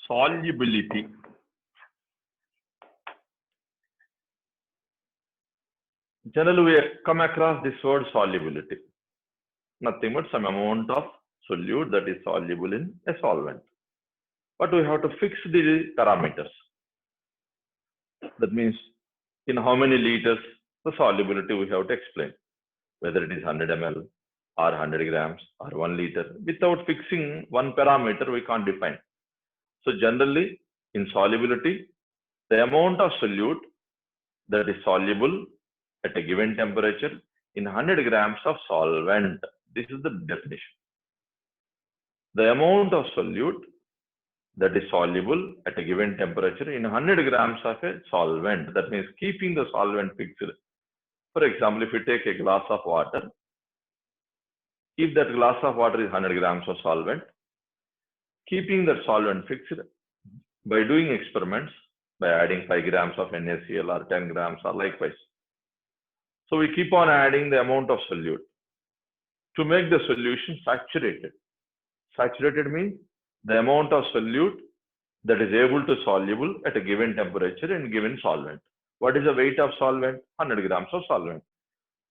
Solubility. Generally, we come across this word solubility. Nothing but some amount of solute that is soluble in a solvent. But we have to fix the parameters. That means in how many liters the solubility we have to explain. Whether it is 100 ml or 100 grams or 1 liter. Without fixing one parameter, we can't define. So generally, in solubility, the amount of solute that is soluble at a given temperature in 100 grams of solvent. This is the definition. The amount of solute that is soluble at a given temperature in 100 grams of a solvent. That means keeping the solvent fixed. For example, if you take a glass of water, if that glass of water is 100 grams of solvent, keeping that solvent fixed by doing experiments, by adding 5 grams of NaCl or 10 grams or likewise. So we keep on adding the amount of solute to make the solution saturated. Saturated means the amount of solute that is able to soluble at a given temperature in given solvent. What is the weight of solvent? 100 grams of solvent.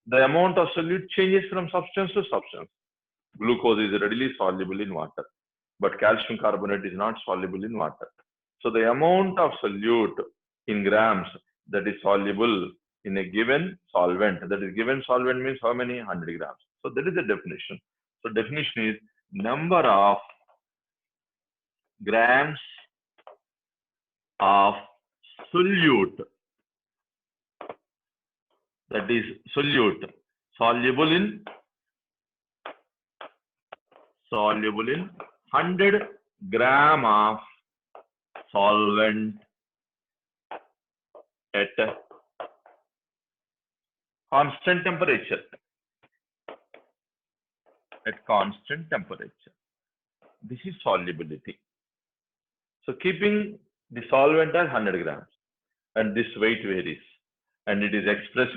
The amount of solute changes from substance to substance. Glucose is readily soluble in water, but calcium carbonate is not soluble in water. So the amount of solute in grams that is soluble in a given solvent, that is given solvent means how many? 100 grams. So that is the definition. So definition is number of grams of solute, that is solute soluble in 100 gram of solvent at constant temperature. At constant temperature. This is solubility. So keeping the solvent at 100 grams and this weight varies and it is expressed,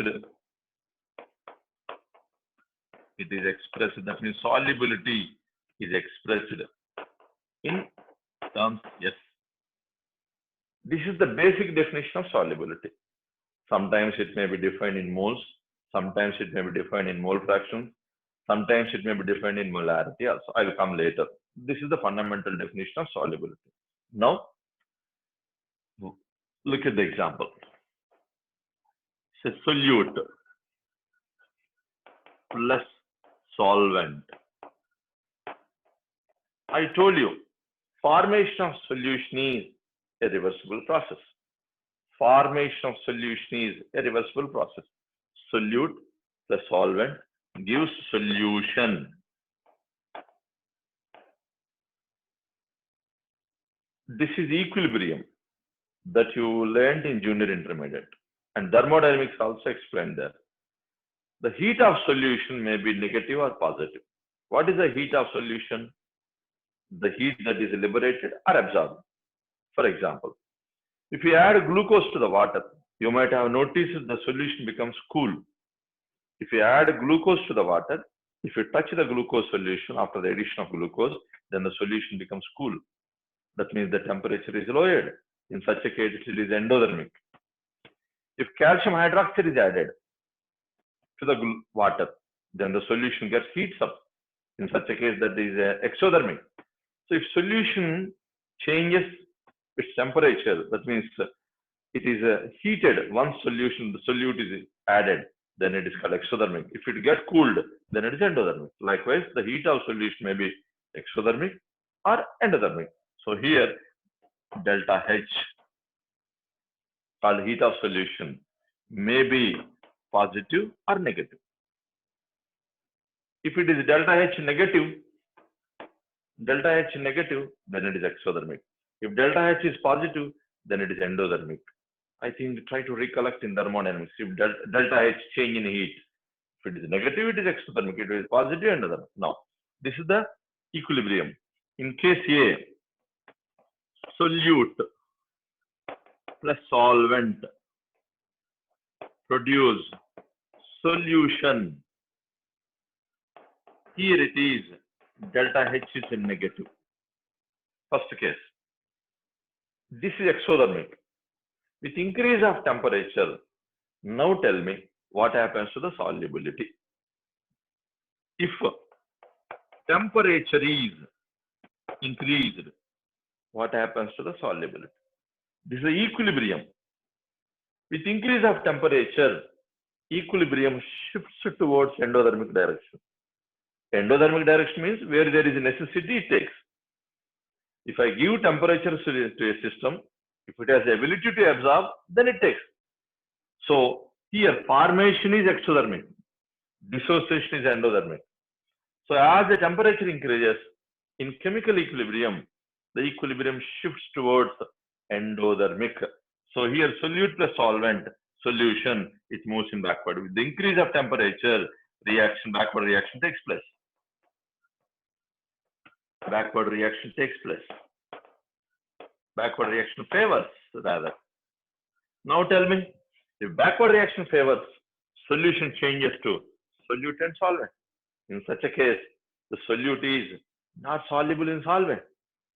that means solubility is expressed in terms, yes. This is the basic definition of solubility. Sometimes it may be defined in moles, sometimes it may be defined in mole fractions, sometimes it may be defined in molarity also. I will come later. This is the fundamental definition of solubility. Now, look at the example. It's a solute plus solvent. I told you, formation of solution is a reversible process. Formation of solution is a reversible process. Solute plus solvent gives solution. This is equilibrium that you learned in junior intermediate, and thermodynamics also explained there. The heat of solution may be negative or positive. What is the heat of solution? The heat that is liberated or absorbed. For example, if you add glucose to the water, you might have noticed the solution becomes cool. If you add glucose to the water, if you touch the glucose solution after the addition of glucose, then the solution becomes cool. That means the temperature is lowered. In such a case, it is endothermic. If calcium hydroxide is added to the water, then the solution gets heats up. In such a case, that is exothermic. So if solution changes its temperature, that means it is heated. Once solution, the solute is added, then it is called exothermic. If it gets cooled, then it is endothermic. Likewise, the heat of solution may be exothermic or endothermic. So here, delta H, called heat of solution, may be positive or negative. If it is delta H negative, then it is exothermic. If delta H is positive, then it is endothermic. I think try to recollect in thermodynamics. If delta H change in heat, if it is negative, it is exothermic. If it is positive, endothermic. Now, this is the equilibrium. In case A, solute plus solvent produce solution. Here it is delta H is in negative. First case. This is exothermic. With increase of temperature, now tell me what happens to the solubility. If temperature is increased, what happens to the solubility? This is the equilibrium. With increase of temperature, equilibrium shifts towards endothermic direction. Endothermic direction means where there is a necessity, it takes. If I give temperature to a system, if it has the ability to absorb, then it takes. So here formation is exothermic, dissociation is endothermic. So as the temperature increases, in chemical equilibrium, the equilibrium shifts towards endothermic. So here solute plus solvent solution, it moves in backward. With the increase of temperature, backward reaction takes place. Backward reaction takes place. Backward reaction favors rather. Now tell me, if backward reaction favors, solution changes to solute and solvent. In such a case, the solute is not soluble in solvent.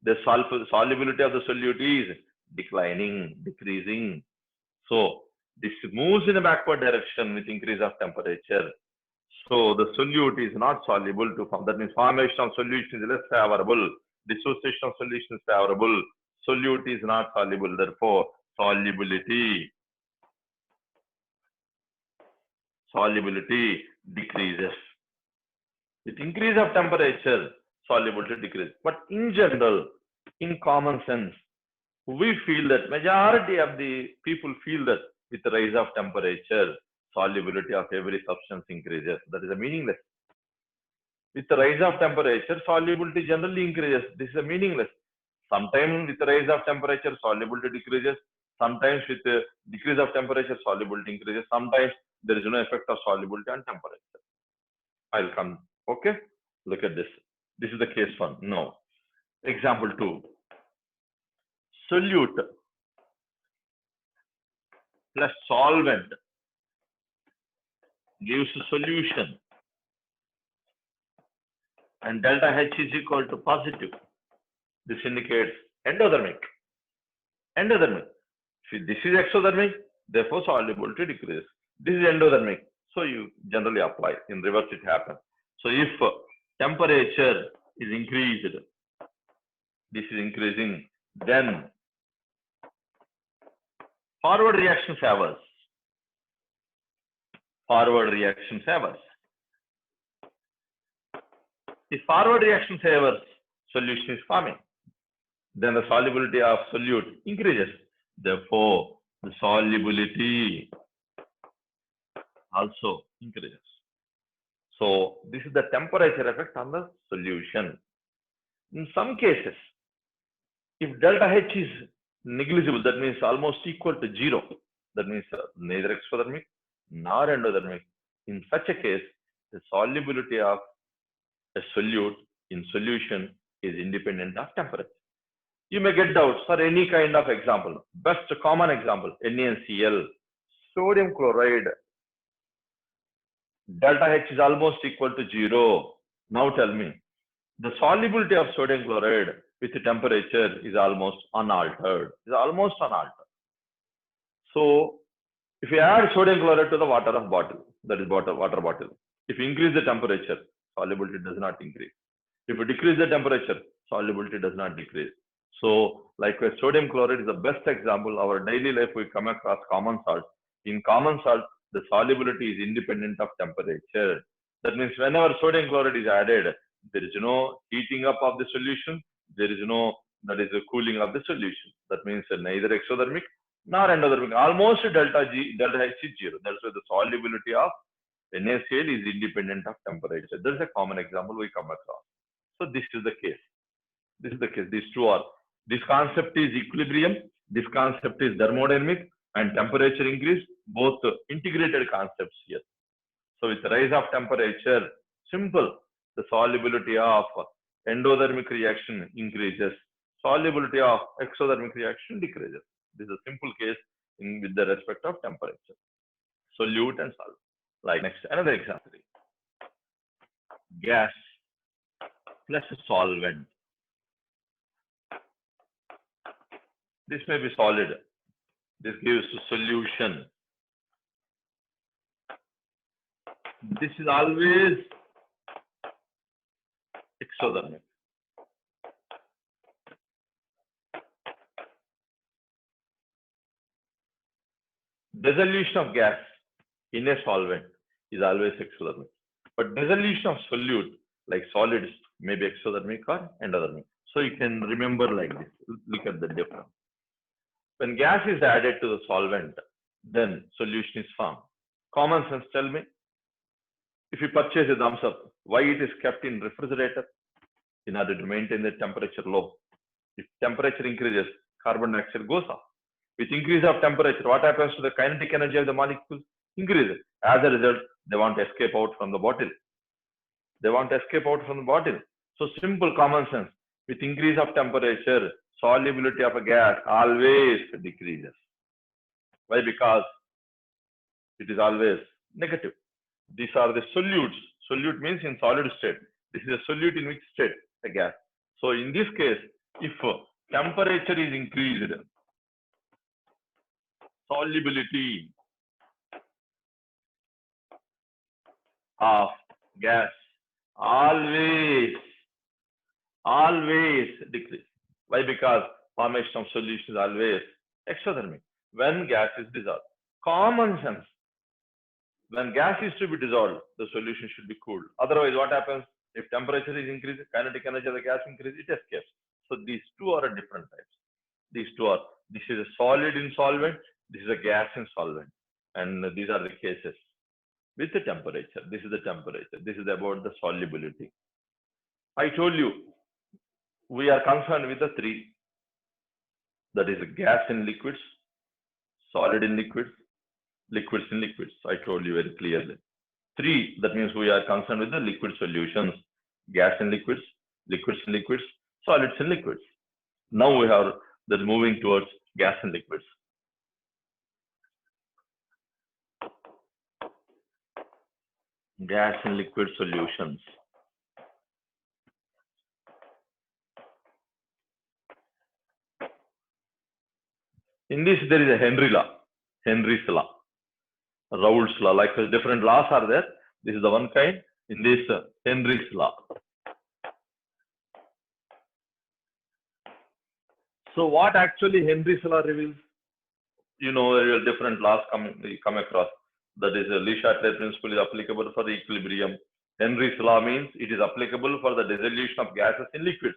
The solubility of the solute is declining, decreasing. So this moves in a backward direction with increase of temperature. So the solute is not soluble to form. That means formation of solution is less favorable. Dissociation of solution is favorable. Solute is not soluble. Therefore, solubility decreases. With increase of temperature, solubility decreases. But in general, in common sense, we feel that majority of the people feel that with the rise of temperature, solubility of every substance increases. That is a meaningless. With the rise of temperature, solubility generally increases. This is a meaningless. Sometimes with the rise of temperature, solubility decreases. Sometimes with the decrease of temperature, solubility increases. Sometimes there is no effect of solubility on temperature. I'll come. Okay. Look at this. This is the case one. No. Example 2. Solute plus solvent gives a solution and delta H is equal to positive. This indicates endothermic. Endothermic. See, this is exothermic, therefore solubility decreases. This is endothermic, so you generally apply. In reverse, it happens. So if temperature is increased, this is increasing, then forward reaction favors. Forward reaction favors. If forward reaction favors, solution is forming. Then the solubility of solute increases. Therefore, the solubility also increases. So this is the temperature effect on the solution. In some cases, if delta H is negligible, that means almost equal to 0. That means neither exothermic nor endothermic. In such a case, the solubility of a solute in solution is independent of temperature. You may get doubts for any kind of example. Best common example, NaCl, sodium chloride. Delta H is almost equal to 0. Now tell me, the solubility of sodium chloride with the temperature is almost unaltered. So if you add sodium chloride to the water bottle, that is water bottle, if you increase the temperature, solubility does not increase. If you decrease the temperature, solubility does not decrease. So likewise, sodium chloride is the best example. Our daily life, we come across common salt. In common salt, the solubility is independent of temperature. That means whenever sodium chloride is added, there is no heating up of the solution. There is no, that is a cooling of the solution. That means neither exothermic nor endothermic. Almost delta H is 0. That's why the solubility of NaCl is independent of temperature. That is a common example we come across. So this is the case. These two are. This concept is equilibrium. This concept is thermodynamic and temperature increase. Both integrated concepts here. So with the rise of temperature, simple. The solubility of endothermic reaction increases. Solubility of exothermic reaction decreases. This is a simple case with the respect of temperature. Solute and solvent. Like next, another example. Gas plus solvent This may be solid. This gives solution. This is always exothermic. Dissolution of gas in a solvent is always exothermic. But dissolution of solute, like solids, may be exothermic or endothermic. So you can remember like this. Look at the difference. When gas is added to the solvent, then solution is formed. Common sense, tell me. If you purchase a thumbs up, why it is kept in refrigerator? In order to maintain the temperature low. If temperature increases, carbon dioxide goes up. With increase of temperature, what happens to the kinetic energy of the molecules? Increases. As a result, they want to escape out from the bottle. They want to escape out from the bottle. So simple common sense. With increase of temperature, solubility of a gas always decreases. Why? Because it is always negative. These are the solutes. Solute means in solid state. This is a solute in which state? A gas. So in this case, if temperature is increased, solubility of gas always decrease. Why? Because formation of solution is always exothermic when gas is dissolved. Common sense. When gas is to be dissolved, the solution should be cooled. Otherwise, what happens? If temperature is increased, kinetic energy of the gas increases, it escapes. So these two are different types. This is a solid in solvent, this is a gas in solvent. And these are the cases with the temperature. This is the temperature. This is about the solubility. I told you, we are concerned with the three. That is gas in liquids, solid in liquids, liquids in liquids. I told you very clearly. Three, that means we are concerned with the liquid solutions, gas in liquids, liquids in liquids, solids in liquids. Now we are moving towards gas in liquids. Gas in liquid solutions. In this, there is a Henry's law, Raoult's law. Like different laws are there. This is the one kind. In this, Henry's law. So what actually Henry's law reveals? You know, there are different laws come across. That is, Le Chatelet principle is applicable for the equilibrium. Henry's law means it is applicable for the dissolution of gases in liquids.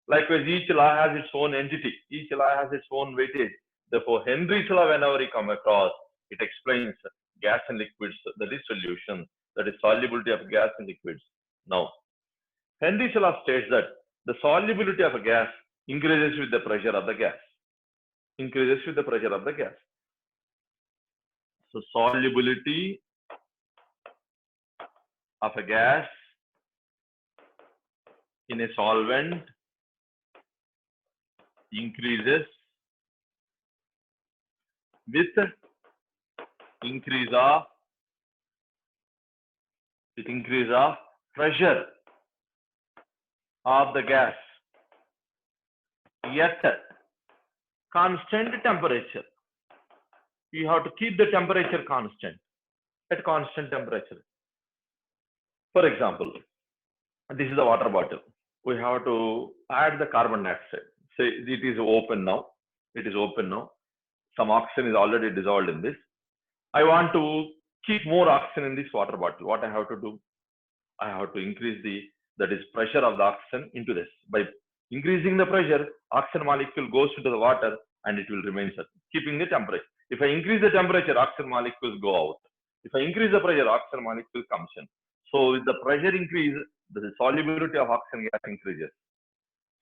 Likewise, each law has its own entity. Each law has its own weightage. Therefore, Henry's law, whenever you come across, it explains gas and liquids, that is solution, that is solubility of gas and liquids. Now, Henry's law states that the solubility of a gas increases with the pressure of the gas. Increases with the pressure of the gas. So, solubility of a gas in a solvent increases with increase of pressure of the gas at constant temperature. You have to keep the temperature constant at constant temperature. For example, this is the water bottle. We have to add the carbon dioxide. Say it is open now. It is open now. Some oxygen is already dissolved in this. I want to keep more oxygen in this water bottle. What I have to do? I have to increase the pressure of the oxygen into this. By increasing the pressure, oxygen molecule goes into the water and it will remain certain, keeping the temperature. If I increase the temperature, oxygen molecules go out. If I increase the pressure, oxygen molecule comes in. So with the pressure increase, the solubility of oxygen gas increases.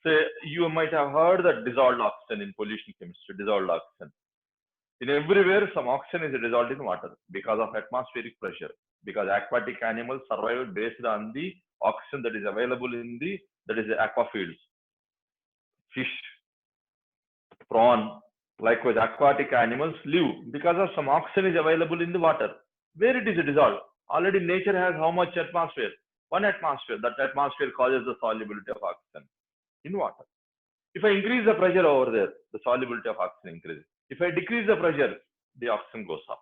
So you might have heard that dissolved oxygen in pollution chemistry, dissolved oxygen. In everywhere, some oxygen is dissolved in water because of atmospheric pressure. Because aquatic animals survive based on the oxygen that is available in the aqua fields. Fish, prawn, likewise aquatic animals live because of some oxygen is available in the water. Where it is dissolved, already nature has how much atmosphere? 1 atmosphere. That atmosphere causes the solubility of oxygen in water. If I increase the pressure over there, the solubility of oxygen increases. If I decrease the pressure, the oxygen goes up.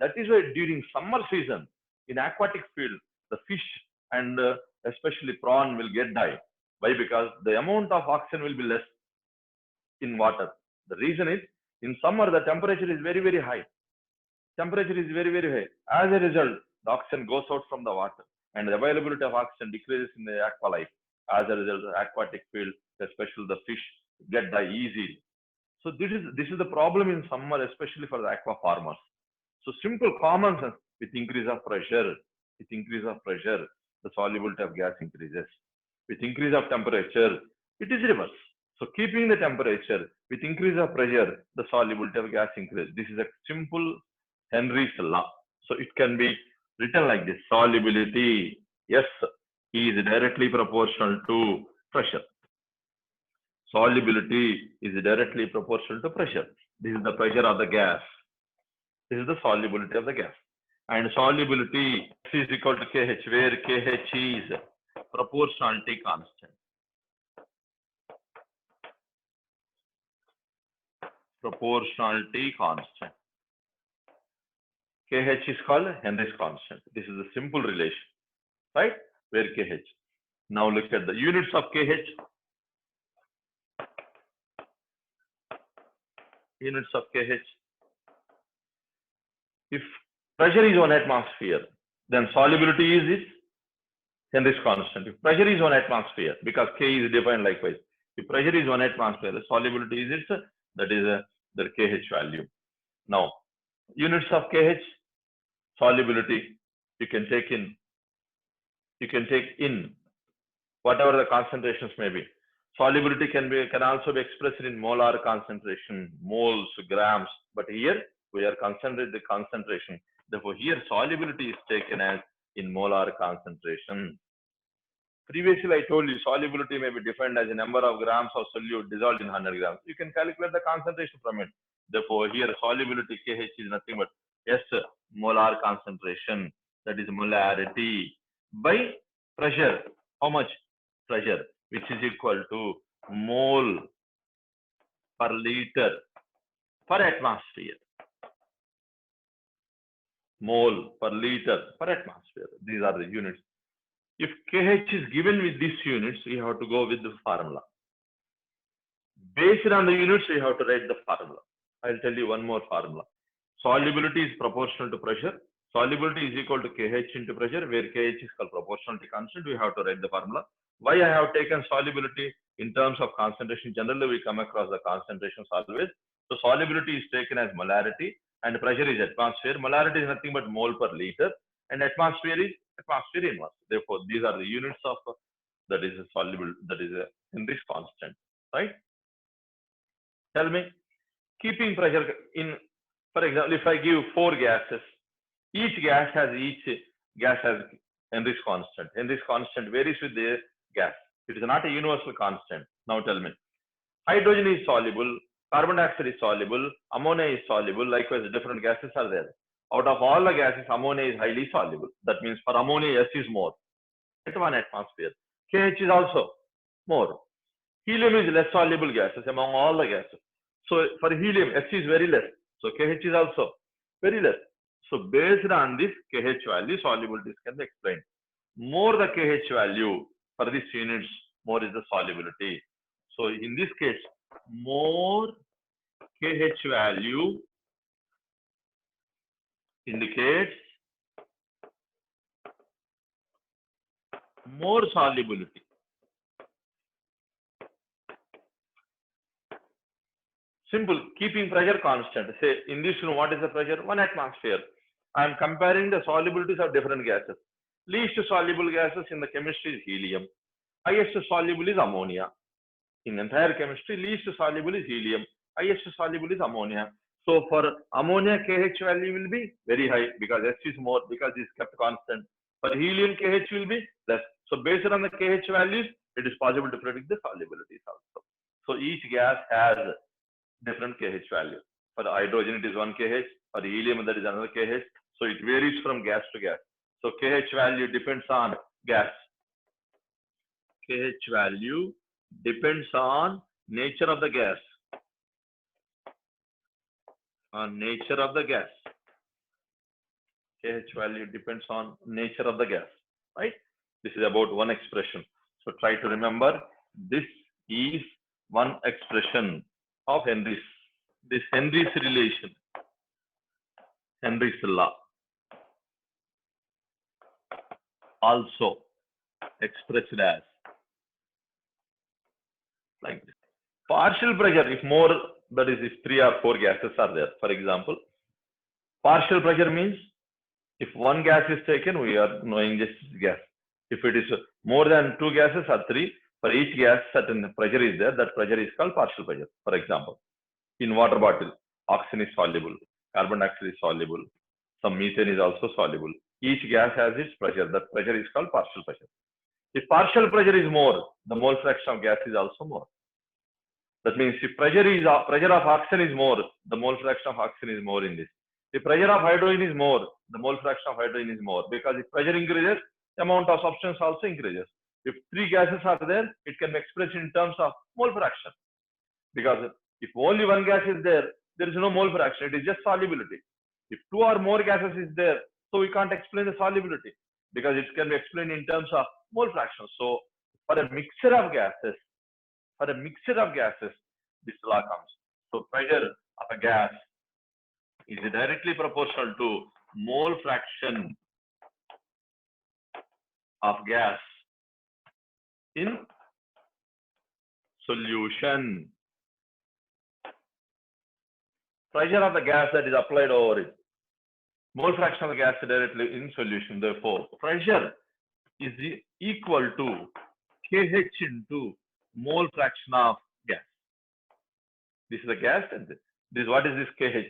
That is why during summer season, in aquatic field, the fish and especially prawn will get die. Why? Because the amount of oxygen will be less in water. The reason is, in summer, the temperature is very, very high. Temperature is very, very high. As a result, the oxygen goes out from the water and the availability of oxygen decreases in the aqua life. As a result, the aquatic field, especially the fish, get die easily. So this is the problem in summer, especially for the aqua farmers. So simple common sense, with increase of pressure, the solubility of gas increases. With increase of temperature, it is reverse. So keeping the temperature, with increase of pressure, the solubility of gas increases. This is a simple Henry's law. So it can be written like this: solubility, yes, is directly proportional to pressure. Solubility is directly proportional to pressure. This is the pressure of the gas. This is the solubility of the gas. And solubility is equal to KH, where KH is proportionality constant. Proportionality constant. KH is called Henry's constant. This is a simple relation, right? Where KH. Now look at the units of KH. Units of KH. If pressure is 1 atmosphere, then solubility is this Henry's constant. If pressure is 1 atmosphere, because K is defined likewise. If pressure is 1 atmosphere, the solubility is its, that is the KH value. Now, units of KH, solubility, you can take in whatever the concentrations may be. Solubility can also be expressed in molar concentration, moles, grams, but here we are concentrating the concentration. Therefore, here solubility is taken as in molar concentration. Previously, I told you solubility may be defined as a number of grams of solute dissolved in 100 grams. You can calculate the concentration from it. Therefore, here solubility KH is nothing but S molar concentration, that is molarity, by pressure. How much? Pressure, which is equal to mole per liter per atmosphere. Mole per liter per atmosphere. These are the units. If KH is given with these units, we have to go with the formula. Based on the units, we have to write the formula. I'll tell you one more formula. Solubility is proportional to pressure. Solubility is equal to KH into pressure, where KH is called proportionality constant. We have to write the formula. Why I have taken solubility in terms of concentration? Generally, we come across the concentrations always. So solubility is taken as molarity, and pressure is atmosphere. Molarity is nothing but mole per liter, and atmosphere is atmosphere inverse. Therefore, these are the units of that is a soluble, that is a Henry's constant, right? Tell me, keeping pressure in, for example, if I give 4 gases, each gas has Henry's constant. Henry's constant varies with the gas. It is not a universal constant. Now tell me, hydrogen is soluble, carbon dioxide is soluble, ammonia is soluble. Likewise, different gases are there. Out of all the gases, ammonia is highly soluble. That means for ammonia, S is more at 1 atmosphere. KH is also more. Helium is less soluble gases among all the gases. So for helium, S is very less. So KH is also very less. So based on this KH value, solubilities can be explained. More the KH value for these units, more is the solubility. So in this case, more KH value indicates more solubility. Simple, keeping pressure constant. Say in this room, what is the pressure? 1 atmosphere. I am comparing the solubilities of different gases. Least soluble gases in the chemistry is helium. Highest soluble is ammonia. In entire chemistry, least soluble is helium. Highest soluble is ammonia. So for ammonia, KH value will be very high because S is more, because it is kept constant. For helium, KH will be less. So based on the KH values, it is possible to predict the solubilities also. So each gas has different KH value. For hydrogen, it is 1 KH. For helium, that is another KH. So it varies from gas to gas. So KH value depends on gas. KH value depends on nature of the gas. Nature of the gas. KH value depends on nature of the gas, right? This is about one expression. So try to remember, this is one expression of Henry's. This Henry's relation, Henry's law, also expressed as like this. Partial pressure, if more, that is, if 3 or 4 gases are there, for example, partial pressure means if one gas is taken, we are knowing this gas. If it is more than 2 gases or 3, for each gas, certain pressure is there. That pressure is called partial pressure. For example, in water bottle, oxygen is soluble, carbon dioxide is soluble, some methane is also soluble. Each gas has its pressure. That pressure is called partial pressure. If partial pressure is more, the mole fraction of gas is also more. That means if pressure of oxygen is more, the mole fraction of oxygen is more in this. If pressure of hydrogen is more, the mole fraction of hydrogen is more, because if pressure increases, the amount of substance also increases. If 3 gases are there, it can be expressed in terms of mole fraction. Because if only one gas is there, there is no mole fraction, it is just solubility. If 2 or more gases is there, so we can't explain the solubility, because it can be explained in terms of mole fraction. So for a mixture of gases, this law comes. So pressure of a gas is directly proportional to mole fraction of gas in solution. Pressure of the gas that is applied over it, mole fraction of the gas directly in solution. Therefore, pressure is equal to Kh into mole fraction of gas. This is the gas, and this what is this Kh?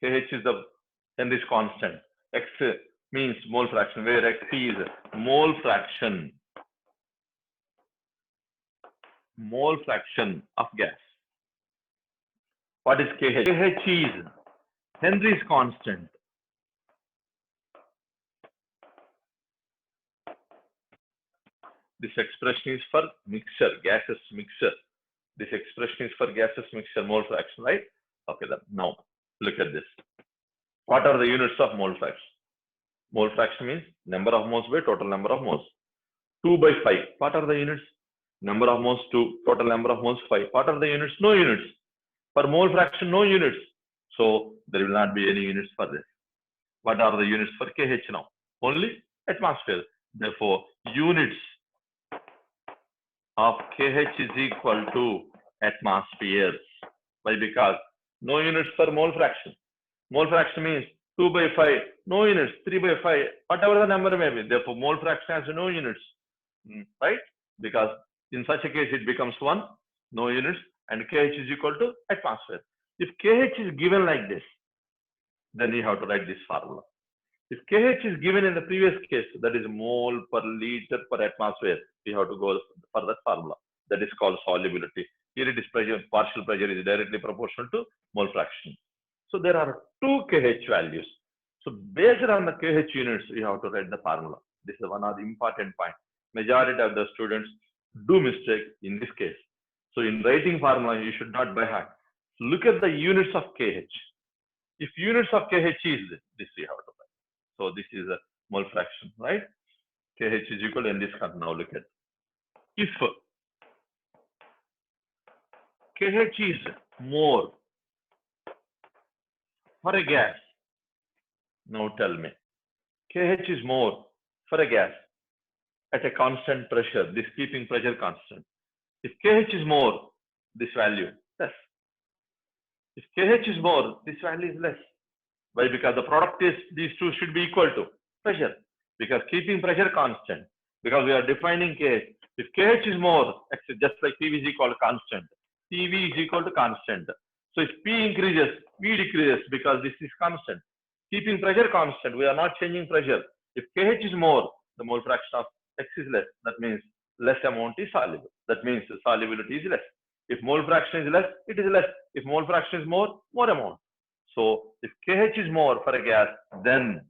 Kh is the Henry's constant. X means mole fraction, where X is mole fraction of gas. What is Kh? Kh is Henry's constant. This expression is for mixture, gaseous mixture. This expression is for gaseous mixture, mole fraction, right? Okay, then now look at this. What are the units of mole fraction? Mole fraction means number of moles by total number of moles. 2 by 5. What are the units? Number of moles 2, total number of moles 5. What are the units? No units. For mole fraction, no units. So there will not be any units for this. What are the units for Kh now? Only atmosphere. Therefore, units of Kh is equal to atmospheres. Why? Because no units for mole fraction. Mole fraction means 2 by 5, no units, 3 by 5, whatever the number may be. Therefore, mole fraction has no units, right? Because in such a case, it becomes 1, no units, and Kh is equal to atmosphere. If Kh is given like this, then you have to write this formula. If Kh is given in the previous case, that is mole per liter per atmosphere, we have to go for that formula. That is called solubility. Here it is pressure, partial pressure is directly proportional to mole fraction. So there are 2 Kh values. So based on the Kh units, you have to write the formula. This is one of the important points. Majority of the students do mistake in this case. So in writing formula, you should not by heart. Look at the units of Kh. If units of Kh is this, you have to write. So this is a mole fraction, right? Kh is equal, and this can now look at. If Kh is more for a gas, now tell me, Kh is more for a gas at a constant pressure, this keeping pressure constant. If Kh is more, this value less. If Kh is more, this value is less. Why? Because the product is, these two should be equal to pressure, because keeping pressure constant, because we are defining Kh. If Kh is more, just like PV is equal to constant, PV is equal to constant. So if P increases, V decreases, because this is constant. Keeping pressure constant, we are not changing pressure. If Kh is more, the mole fraction of X is less. That means less amount is soluble. That means the solubility is less. If mole fraction is less, it is less. If mole fraction is more amount. So if Kh is more for a gas, then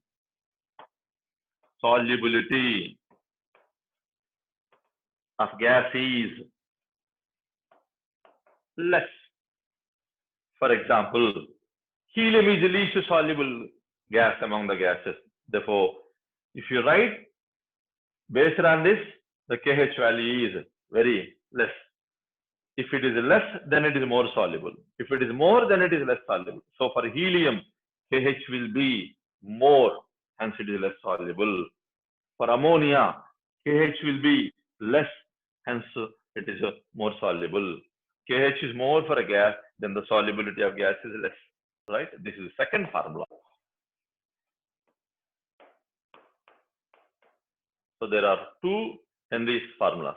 solubility of gas is less. For example, helium is the least soluble gas among the gases. Therefore, if you write based on this, the KH value is very less. If it is less, then it is more soluble. If it is more, then it is less soluble. So for helium, KH will be more, hence it is less soluble. For ammonia, KH will be less, hence it is more soluble. KH is more for a gas, then the solubility of gas is less, right? This is the second formula. So there are two Henry's formulas.